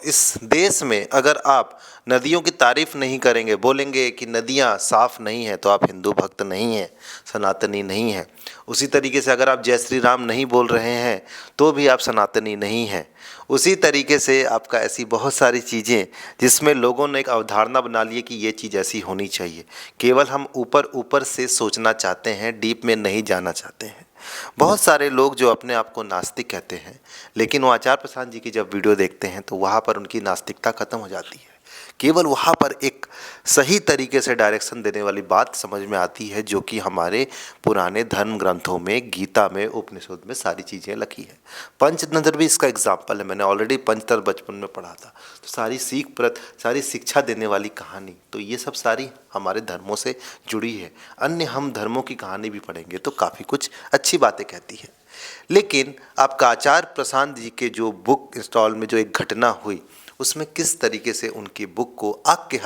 इस देश में अगर आप नदियों की तारीफ नहीं करेंगे, बोलेंगे कि नदियाँ साफ नहीं हैं, तो आप हिंदू भक्त नहीं हैं, सनातनी नहीं हैं। उसी तरीके से अगर आप जय श्री राम नहीं बोल रहे हैं तो भी आप सनातनी नहीं हैं। उसी तरीके से आपका ऐसी बहुत सारी चीज़ें जिसमें लोगों ने एक अवधारणा बना ली है कि ये चीज़ ऐसी होनी चाहिए। केवल हम ऊपर ऊपर से सोचना चाहते हैं, डीप में नहीं जाना चाहते हैं। बहुत सारे लोग जो अपने आप को नास्तिक कहते हैं, लेकिन वो आचार्य प्रसाद जी की जब वीडियो देखते हैं तो वहाँ पर उनकी नास्तिकता खत्म हो जाती है। केवल वहाँ पर एक सही तरीके से डायरेक्शन देने वाली बात समझ में आती है, जो कि हमारे पुराने धर्म ग्रंथों में, गीता में, उपनिषद में सारी चीज़ें लिखी है। पंचतंत्र भी इसका एग्जाम्पल है। मैंने ऑलरेडी पंचतंत्र बचपन में पढ़ा था। तो सारी शिक्षा देने वाली कहानी, तो ये सब सारी हमारे धर्मों से जुड़ी है। अन्य हम धर्मों की कहानी भी पढ़ेंगे तो काफ़ी कुछ अच्छी बातें कहती है। लेकिन आपका आचार्य प्रशांत जी के जो बुक इंस्टॉल में जो एक घटना हुई, उसमें किस तरीके से उनकी बुक को आग के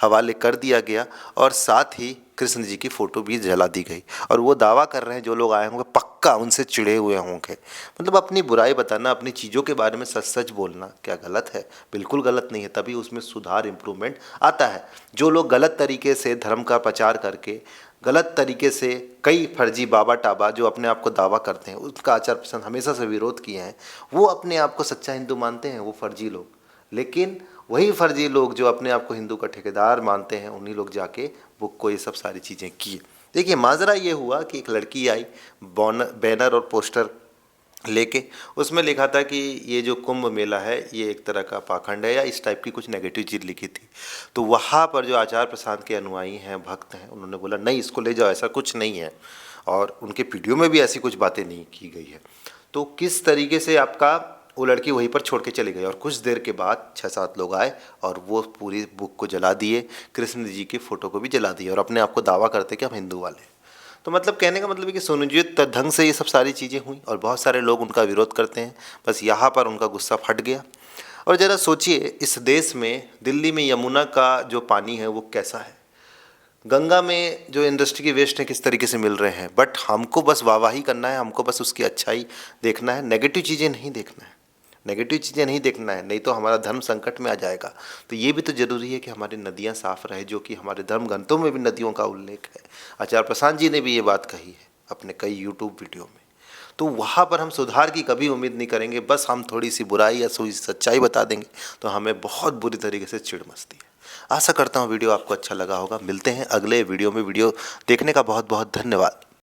हवाले कर दिया गया और साथ ही कृष्ण जी की फ़ोटो भी जला दी गई। और वो दावा कर रहे हैं, जो लोग आए होंगे पक्का उनसे चिढ़े हुए होंगे। मतलब अपनी बुराई बताना, अपनी चीज़ों के बारे में सच सच बोलना क्या गलत है? बिल्कुल गलत नहीं है। तभी उसमें सुधार, इम्प्रूवमेंट आता है। जो लोग गलत तरीके से धर्म का प्रचार करके, गलत तरीके से कई फर्जी बाबा टाबा जो अपने आप को दावा करते हैं, उसका आचार प्रसन्न हमेशा से विरोध किए हैं, वो अपने आप को सच्चा हिंदू मानते हैं, वो फर्जी लोग। लेकिन वही फर्जी लोग जो अपने आप को हिंदू का ठेकेदार मानते हैं, उन्हीं लोग जाके बुक को ये सब सारी चीज़ें की। देखिए, माजरा ये हुआ कि एक लड़की आई बैनर और पोस्टर लेके, उसमें लिखा था कि ये जो कुंभ मेला है ये एक तरह का पाखंड है, या इस टाइप की कुछ नेगेटिव चीज़ लिखी थी। तो वहाँ पर जो आचार्य प्रसाद के अनुयायी हैं, भक्त हैं, उन्होंने बोला नहीं, इसको ले जाओ, ऐसा कुछ नहीं है। और उनके वीडियो में भी ऐसी कुछ बातें नहीं की गई है। तो किस तरीके से आपका वो लड़की वहीं पर छोड़ के चली गई, और कुछ देर के बाद 6-7 लोग आए और वो पूरी बुक को जला दिए, कृष्ण जी की फ़ोटो को भी जला दिए, और अपने आप को दावा करते कि हम हिंदू वाले। तो मतलब कहने का मतलब है कि सुनियोजित ढंग से ये सब सारी चीज़ें हुई और बहुत सारे लोग उनका विरोध करते हैं। बस यहाँ पर उनका गुस्सा फट गया। और ज़रा सोचिए, इस देश में, दिल्ली में यमुना का जो पानी है वो कैसा है, गंगा में जो इंडस्ट्री के वेस्ट हैं किस तरीके से मिल रहे हैं। बट हमको बस वाहवाही करना है, हमको बस उसकी अच्छाई देखना है, नेगेटिव चीज़ें नहीं देखना है। नेगेटिव चीज़ें नहीं देखना है, नहीं तो हमारा धर्म संकट में आ जाएगा। तो ये भी तो ज़रूरी है कि हमारी नदियाँ साफ़ रहे, जो कि हमारे धर्म ग्रंथों में भी नदियों का उल्लेख है। आचार्य प्रशांत जी ने भी ये बात कही है अपने कई यूट्यूब वीडियो में। तो वहाँ पर हम सुधार की कभी उम्मीद नहीं करेंगे। बस हम थोड़ी सी बुराई या थोड़ी सी सच्चाई बता देंगे तो हमें बहुत बुरी तरीके से चिढ़ मचती है। आशा करता हूँ वीडियो आपको अच्छा लगा होगा। मिलते हैं अगले वीडियो में। वीडियो देखने का बहुत बहुत धन्यवाद।